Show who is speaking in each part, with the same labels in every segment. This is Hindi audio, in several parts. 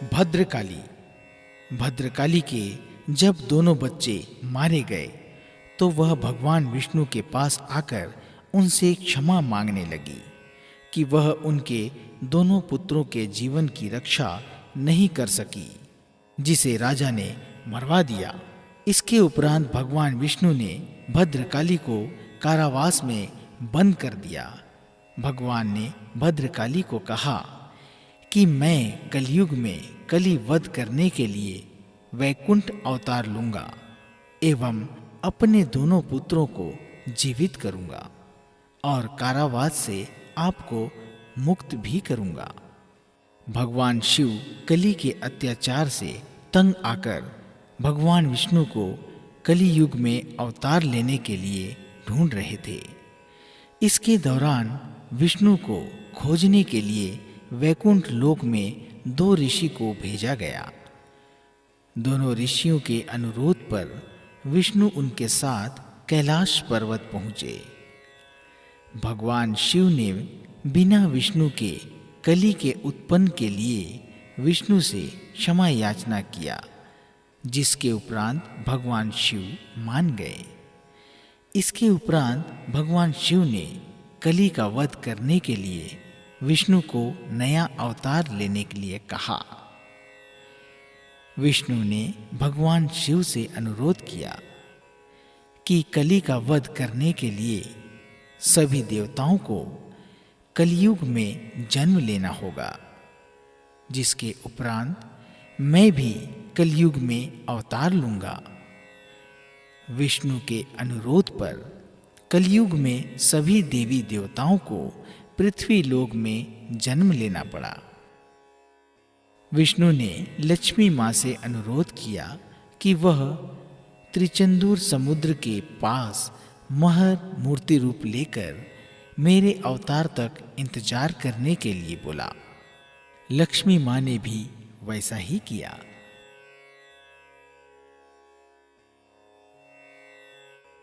Speaker 1: भद्रकाली। भद्रकाली के जब दोनों बच्चे मारे गए तो वह भगवान विष्णु के पास आकर उनसे क्षमा मांगने लगी कि वह उनके दोनों पुत्रों के जीवन की रक्षा नहीं कर सकी, जिसे राजा ने मरवा दिया। इसके उपरांत भगवान विष्णु ने भद्रकाली को कारावास में बंद कर दिया। भगवान ने भद्रकाली को कहा कि मैं कलयुग में कली वध करने के लिए वैकुंठ अवतार लूंगा एवं अपने दोनों पुत्रों को जीवित करूंगा और कारावास से आपको मुक्त भी करूंगा। भगवान शिव कली के अत्याचार से तंग आकर भगवान विष्णु को कली युग में अवतार लेने के लिए ढूंढ रहे थे। इसके दौरान विष्णु को खोजने के लिए वैकुंठ लोक में 2 ऋषि को भेजा गया। दोनों ऋषियों के अनुरोध पर विष्णु उनके साथ कैलाश पर्वत पहुंचे। भगवान शिव ने बिना विष्णु के कली के उत्पन्न के लिए विष्णु से क्षमा याचना किया, जिसके उपरांत भगवान शिव मान गए। इसके उपरांत भगवान शिव ने कली का वध करने के लिए विष्णु को नया अवतार लेने के लिए कहा। विष्णु ने भगवान शिव से अनुरोध किया कि कली का वध करने के लिए सभी देवताओं को कलयुग में जन्म लेना होगा, जिसके उपरांत मैं भी कलयुग में अवतार लूंगा। विष्णु के अनुरोध पर कलयुग में सभी देवी देवताओं को पृथ्वी लोक में जन्म लेना पड़ा। विष्णु ने लक्ष्मी मां से अनुरोध किया कि वह त्रिचंदूर समुद्र के पास महर मूर्ति रूप लेकर मेरे अवतार तक इंतजार करने के लिए बोला। लक्ष्मी मां ने भी वैसा ही किया।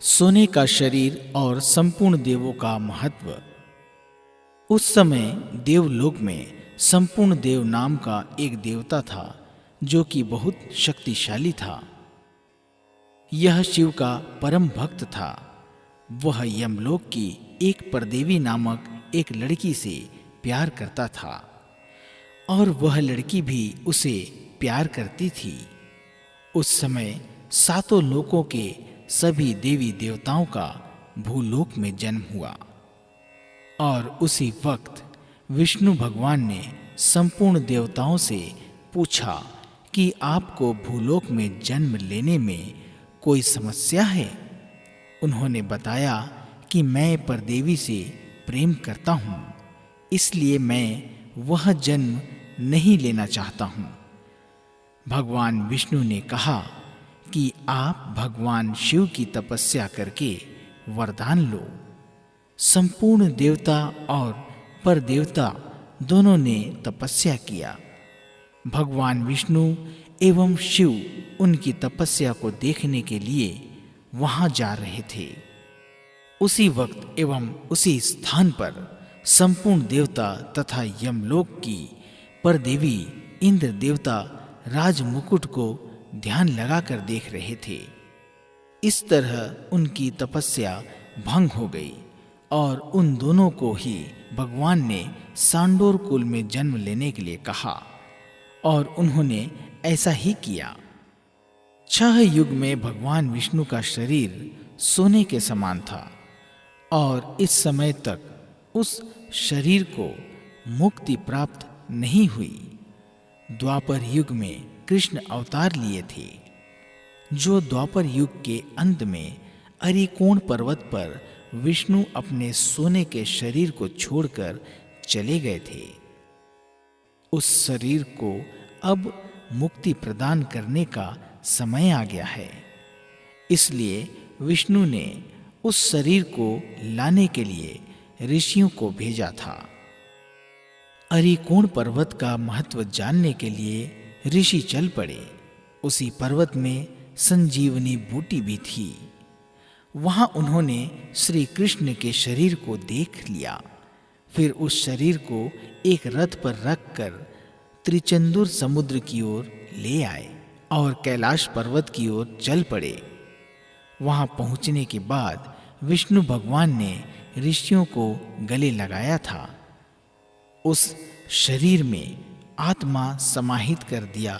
Speaker 1: सोने का शरीर और संपूर्ण देवों का महत्व। उस समय देवलोक में संपूर्ण देव नाम का एक देवता था जो कि बहुत शक्तिशाली था। यह शिव का परम भक्त था। वह यमलोक की एक परदेवी नामक एक लड़की से प्यार करता था और वह लड़की भी उसे प्यार करती थी। उस समय 7 लोकों के सभी देवी देवताओं का भूलोक में जन्म हुआ और उसी वक्त विष्णु भगवान ने संपूर्ण देवताओं से पूछा कि आपको भूलोक में जन्म लेने में कोई समस्या है। उन्होंने बताया कि मैं परदेवी से प्रेम करता हूँ, इसलिए मैं वह जन्म नहीं लेना चाहता हूँ। भगवान विष्णु ने कहा कि आप भगवान शिव की तपस्या करके वरदान लो। संपूर्ण देवता और परदेवता दोनों ने तपस्या किया। भगवान विष्णु एवं शिव उनकी तपस्या को देखने के लिए वहां जा रहे थे। उसी वक्त एवं उसी स्थान पर संपूर्ण देवता तथा यमलोक की परदेवी इंद्र देवता राजमुकुट को ध्यान लगाकर देख रहे थे। इस तरह उनकी तपस्या भंग हो गई और उन दोनों को ही भगवान ने सांडोर कुल में जन्म लेने के लिए कहा और उन्होंने ऐसा ही किया। 6 युग में भगवान विष्णु का शरीर सोने के समान था और इस समय तक उस शरीर को मुक्ति प्राप्त नहीं हुई। द्वापर युग में कृष्ण अवतार लिए थे, जो द्वापर युग के अंत में अरिकोण पर्वत पर विष्णु अपने सोने के शरीर को छोड़कर चले गए थे। उस शरीर को अब मुक्ति प्रदान करने का समय आ गया है, इसलिए विष्णु ने उस शरीर को लाने के लिए ऋषियों को भेजा था। अरिकोण पर्वत का महत्व जानने के लिए ऋषि चल पड़े। उसी पर्वत में संजीवनी बूटी भी थी। वहां उन्होंने श्री कृष्ण के शरीर को देख लिया। फिर उस शरीर को एक रथ पर रखकर त्रिचंदुर समुद्र की ओर ले आए और कैलाश पर्वत की ओर चल पड़े। वहां पहुंचने के बाद विष्णु भगवान ने ऋषियों को गले लगाया था। उस शरीर में आत्मा समाहित कर दिया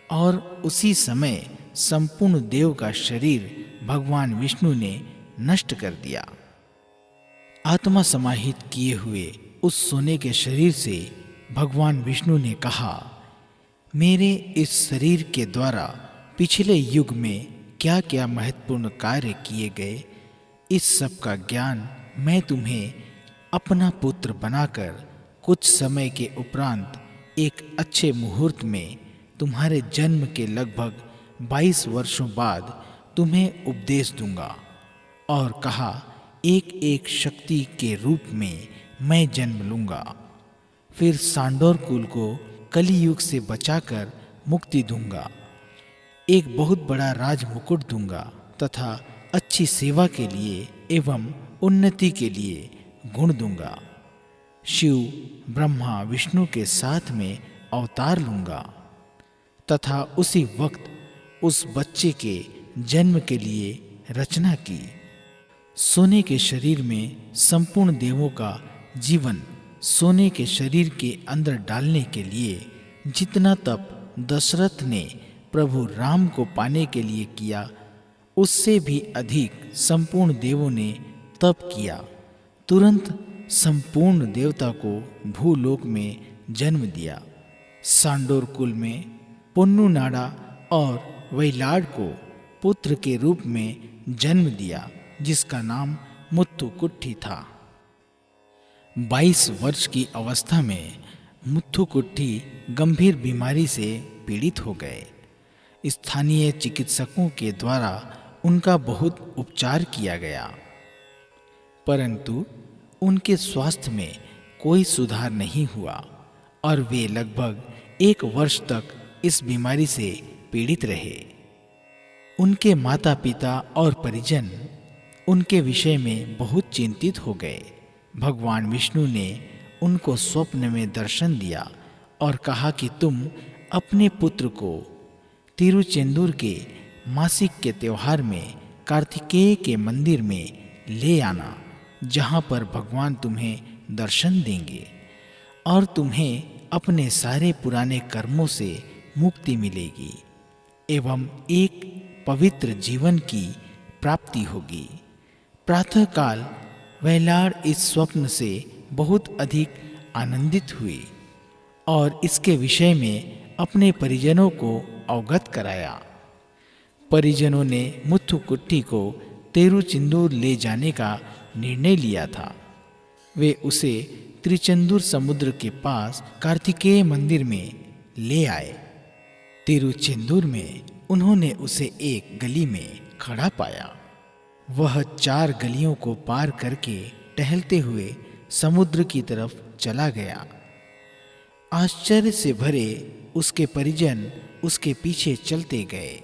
Speaker 1: और उसी समय संपूर्ण देव का शरीर भगवान विष्णु ने नष्ट कर दिया। आत्मा समाहित किए हुए उस सोने के शरीर से भगवान विष्णु ने कहा, मेरे इस शरीर के द्वारा पिछले युग में क्या क्या महत्वपूर्ण कार्य किए गए, इस सब का ज्ञान मैं तुम्हें अपना पुत्र बनाकर कुछ समय के उपरांत एक अच्छे मुहूर्त में तुम्हारे जन्म के लगभग 22 वर्षों बाद तुम्हें उपदेश दूंगा। और कहा, एक एक शक्ति के रूप में मैं जन्म लूंगा। फिर सांडोर कुल को कलियुग से बचाकर मुक्ति दूंगा। एक बहुत बड़ा राज मुकुट दूंगा तथा अच्छी सेवा के लिए एवं उन्नति के लिए गुण दूंगा। शिव ब्रह्मा विष्णु के साथ में अवतार लूंगा तथा उसी वक्त उस बच्चे के जन्म के लिए रचना की। सोने के शरीर में संपूर्ण देवों का जीवन सोने के शरीर के अंदर डालने के लिए जितना तप दशरथ ने प्रभु राम को पाने के लिए किया, उससे भी अधिक संपूर्ण देवों ने तप किया। तुरंत संपूर्ण देवता को भूलोक में जन्म दिया। सांडोर कुल में पुन्नु नाडा और वैलाड को पुत्र के रूप में जन्म दिया, जिसका नाम मुत्थुकुट्टी था। 22 वर्ष की अवस्था में मुत्थुकुट्टी गंभीर बीमारी से पीड़ित हो गए। स्थानीय चिकित्सकों के द्वारा उनका बहुत उपचार किया गया, परंतु उनके स्वास्थ्य में कोई सुधार नहीं हुआ और वे लगभग 1 वर्ष तक इस बीमारी से पीड़ित रहे। उनके माता पिता और परिजन उनके विषय में बहुत चिंतित हो गए। भगवान विष्णु ने उनको स्वप्न में दर्शन दिया और कहा कि तुम अपने पुत्र को तिरुचेंदूर के मासिक के त्योहार में कार्तिकेय के मंदिर में ले आना, जहाँ पर भगवान तुम्हें दर्शन देंगे और तुम्हें अपने सारे पुराने कर्मों से मुक्ति मिलेगी एवं एक पवित्र जीवन की प्राप्ति होगी। प्रातःकाल वैलाड इस स्वप्न से बहुत अधिक आनंदित हुई और इसके विषय में अपने परिजनों को अवगत कराया। परिजनों ने मुत्थुकुट्टी को तिरुचेंदूर ले जाने का निर्णय लिया था। वे उसे त्रिचंदुर समुद्र के पास कार्तिकेय मंदिर में ले आए। तिरुचेंदूर में उन्होंने उसे एक गली में खड़ा पाया। वह 4 गलियों को पार करके टहलते हुए समुद्र की तरफ चला गया। आश्चर्य से भरे उसके परिजन उसके पीछे चलते गए।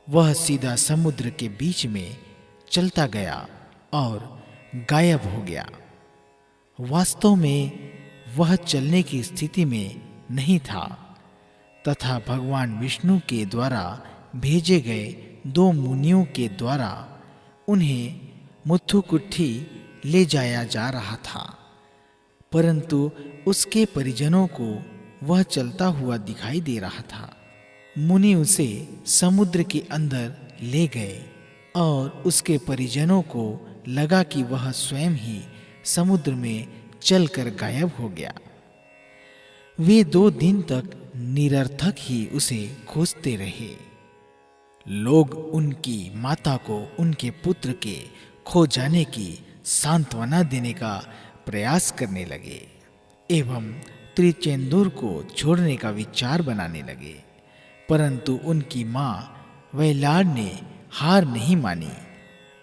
Speaker 1: वह सीधा समुद्र के बीच में चलता गया और गायब हो गया। वास्तव में वह चलने की स्थिति में नहीं था तथा भगवान विष्णु के द्वारा भेजे गए 2 मुनियों के द्वारा उन्हें मुत्थुकुट्टी ले जाया जा रहा था, परंतु उसके परिजनों को वह चलता हुआ दिखाई दे रहा था। मुनि उसे समुद्र के अंदर ले गए और उसके परिजनों को लगा कि वह स्वयं ही समुद्र में चलकर गायब हो गया। वे 2 दिन तक निरर्थक ही उसे खोजते रहे। लोग उनकी माता को उनके पुत्र के खो जाने की सांत्वना देने का प्रयास करने लगे एवं त्रिचेंदूर को छोड़ने का विचार बनाने लगे, परंतु उनकी मां वैलाड ने हार नहीं मानी।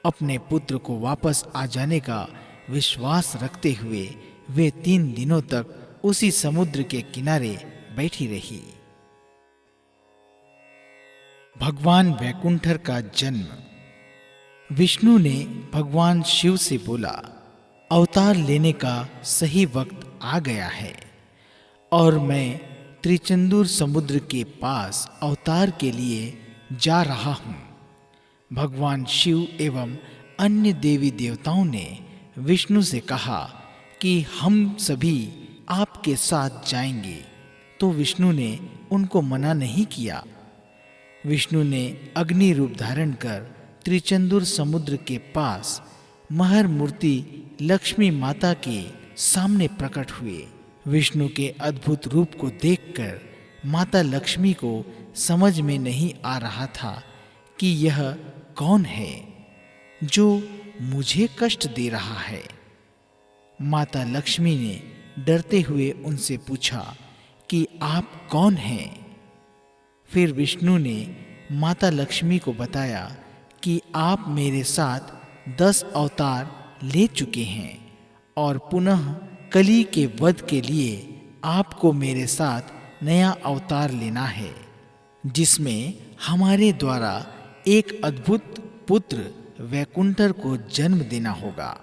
Speaker 1: अपने पुत्र को वापस आ जाने का विश्वास रखते हुए वे 3 दिनों तक उसी समुद्र के किनारे बैठी रही। भगवान वैकुंठर का जन्म। विष्णु ने भगवान शिव से बोला, अवतार लेने का सही वक्त आ गया है और मैं त्रिचंदुर समुद्र के पास अवतार के लिए जा रहा हूँ। भगवान शिव एवं अन्य देवी देवताओं ने विष्णु से कहा कि हम सभी आपके साथ जाएंगे, तो विष्णु ने उनको मना नहीं किया। विष्णु ने अग्नि रूप धारण कर त्रिचंदुर समुद्र के पास महर मूर्ति लक्ष्मी माता के सामने प्रकट हुए। विष्णु के अद्भुत रूप को देखकर माता लक्ष्मी को समझ में नहीं आ रहा था कि यह कौन है जो मुझे कष्ट दे रहा है। माता लक्ष्मी ने डरते हुए उनसे पूछा कि आप कौन हैं। फिर विष्णु ने माता लक्ष्मी को बताया कि आप मेरे साथ 10 अवतार ले चुके हैं और पुनः कली के वध के लिए आपको मेरे साथ नया अवतार लेना है, जिसमें हमारे द्वारा एक अद्भुत पुत्र वैकुंठर को जन्म देना होगा।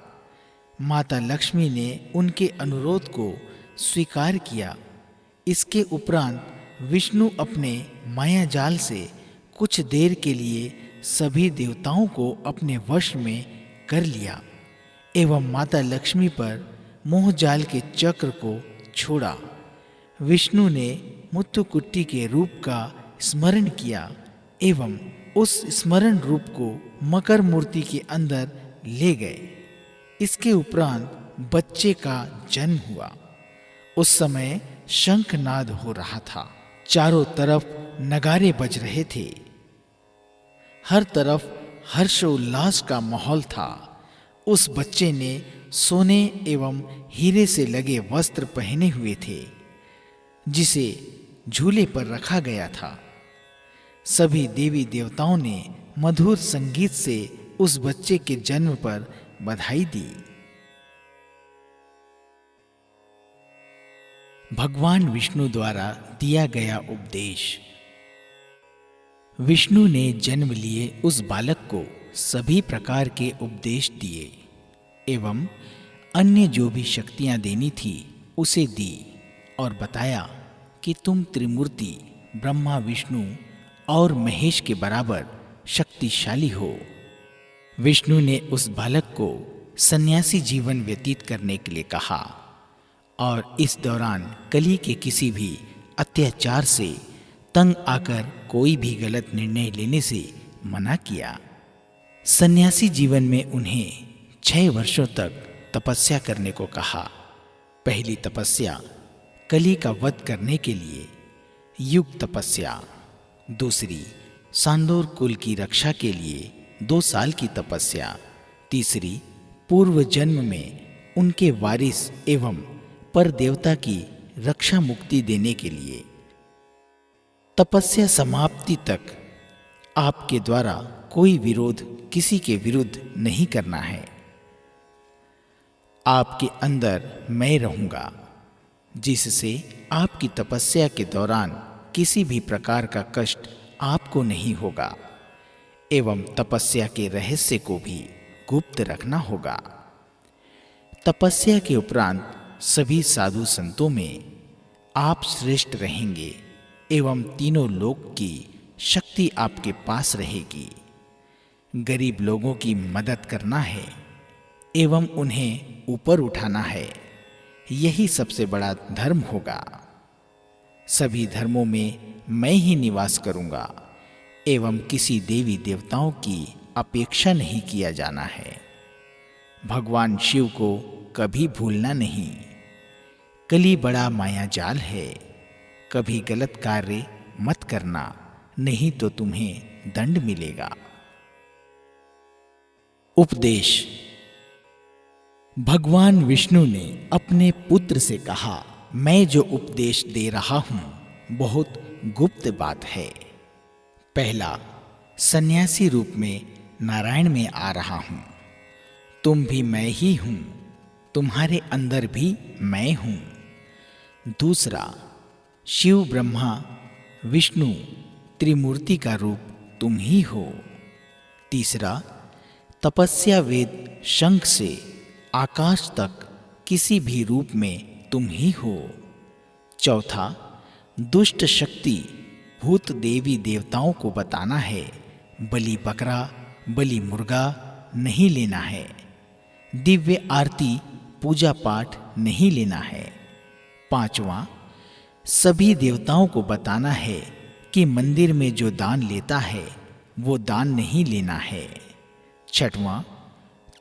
Speaker 1: माता लक्ष्मी ने उनके अनुरोध को स्वीकार किया। इसके उपरांत विष्णु अपने माया जाल से कुछ देर के लिए सभी देवताओं को अपने वश में कर लिया एवं माता लक्ष्मी पर मोह जाल के चक्र को छोड़ा। विष्णु ने मुत्तुकुट्टी के रूप का स्मरण किया एवं उस स्मरण रूप को मकर मूर्ति के अंदर ले गए। इसके उपरांत बच्चे का जन्म हुआ। उस समय शंखनाद हो रहा था। चारों तरफ नगारे बज रहे थे। हर तरफ हर्षोल्लास का माहौल था। उस बच्चे ने सोने एवं हीरे से लगे वस्त्र पहने हुए थे, जिसे झूले पर रखा गया था। सभी देवी देवताओं ने मधुर संगीत से उस बच्चे के जन्म पर बधाई दी। भगवान विष्णु द्वारा दिया गया उपदेश। विष्णु ने जन्म लिए उस बालक को सभी प्रकार के उपदेश दिए एवं अन्य जो भी शक्तियां देनी थी उसे दी और बताया कि तुम त्रिमूर्ति ब्रह्मा विष्णु और महेश के बराबर शक्तिशाली हो। विष्णु ने उस बालक को सन्यासी जीवन व्यतीत करने के लिए कहा और इस दौरान कली के किसी भी अत्याचार से तंग आकर कोई भी गलत निर्णय लेने से मना किया। सन्यासी जीवन में उन्हें 6 वर्षों तक तपस्या करने को कहा। पहली तपस्या कली का वध करने के लिए युग तपस्या, दूसरी सांदोर कुल की रक्षा के लिए 2 साल की तपस्या, तीसरी पूर्व जन्म में उनके वारिस एवं पर देवता की रक्षा मुक्ति देने के लिए। तपस्या समाप्ति तक आपके द्वारा कोई विरोध किसी के विरुद्ध नहीं करना है। आपके अंदर मैं रहूंगा, जिससे आपकी तपस्या के दौरान किसी भी प्रकार का कष्ट आपको नहीं होगा एवं तपस्या के रहस्य को भी गुप्त रखना होगा। तपस्या के उपरांत सभी साधु संतों में आप श्रेष्ठ रहेंगे एवं तीनों लोक की शक्ति आपके पास रहेगी। गरीब लोगों की मदद करना है एवं उन्हें ऊपर उठाना है, यही सबसे बड़ा धर्म होगा। सभी धर्मों में मैं ही निवास करूंगा एवं किसी देवी देवताओं की अपेक्षा नहीं किया जाना है। भगवान शिव को कभी भूलना नहीं। कली बड़ा माया जाल है। कभी गलत कार्य मत करना, नहीं तो तुम्हें दंड मिलेगा। उपदेश। भगवान विष्णु ने अपने पुत्र से कहा, मैं जो उपदेश दे रहा हूं बहुत गुप्त बात है। पहला, सन्यासी रूप में नारायण में आ रहा हूं। तुम भी मैं ही हूं, तुम्हारे अंदर भी मैं हूं। दूसरा, शिव ब्रह्मा विष्णु त्रिमूर्ति का रूप तुम ही हो। तीसरा, तपस्या वेद शंख से आकाश तक किसी भी रूप में तुम ही हो। चौथा, दुष्ट शक्ति भूत देवी देवताओं को बताना है, बलि बकरा बलि मुर्गा नहीं लेना है, दिव्य आरती पूजा पाठ नहीं लेना है। 5वां, सभी देवताओं को बताना है कि मंदिर में जो दान लेता है वो दान नहीं लेना है। 6वां,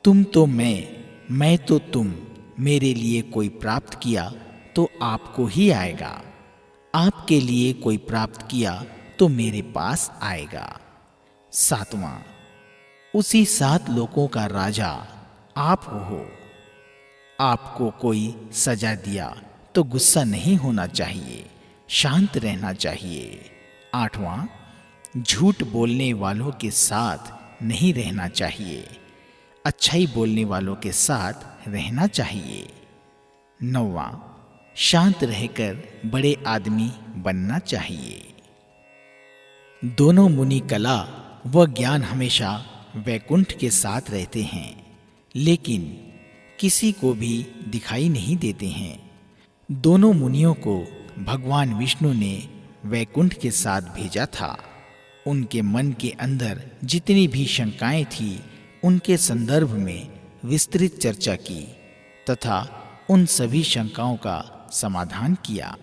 Speaker 1: तुम तो मैं तो तुम, मेरे लिए कोई प्राप्त किया तो आपको ही आएगा, आपके लिए कोई प्राप्त किया तो मेरे पास आएगा। 7वां, उसी 7 लोकों का राजा आप हो। आपको कोई सजा दिया तो गुस्सा नहीं होना चाहिए, शांत रहना चाहिए। 8वां, झूठ बोलने वालों के साथ नहीं रहना चाहिए, अच्छाई बोलने वालों के साथ रहना चाहिए। 9वां, शांत रहकर बड़े आदमी बनना चाहिए। दोनों मुनि कला व ज्ञान हमेशा वैकुंठ के साथ रहते हैं, लेकिन किसी को भी दिखाई नहीं देते हैं। दोनों मुनियों को भगवान विष्णु ने वैकुंठ के साथ भेजा था। उनके मन के अंदर जितनी भी शंकाएं थी उनके संदर्भ में विस्तृत चर्चा की तथा उन सभी शंकाओं का समाधान किया।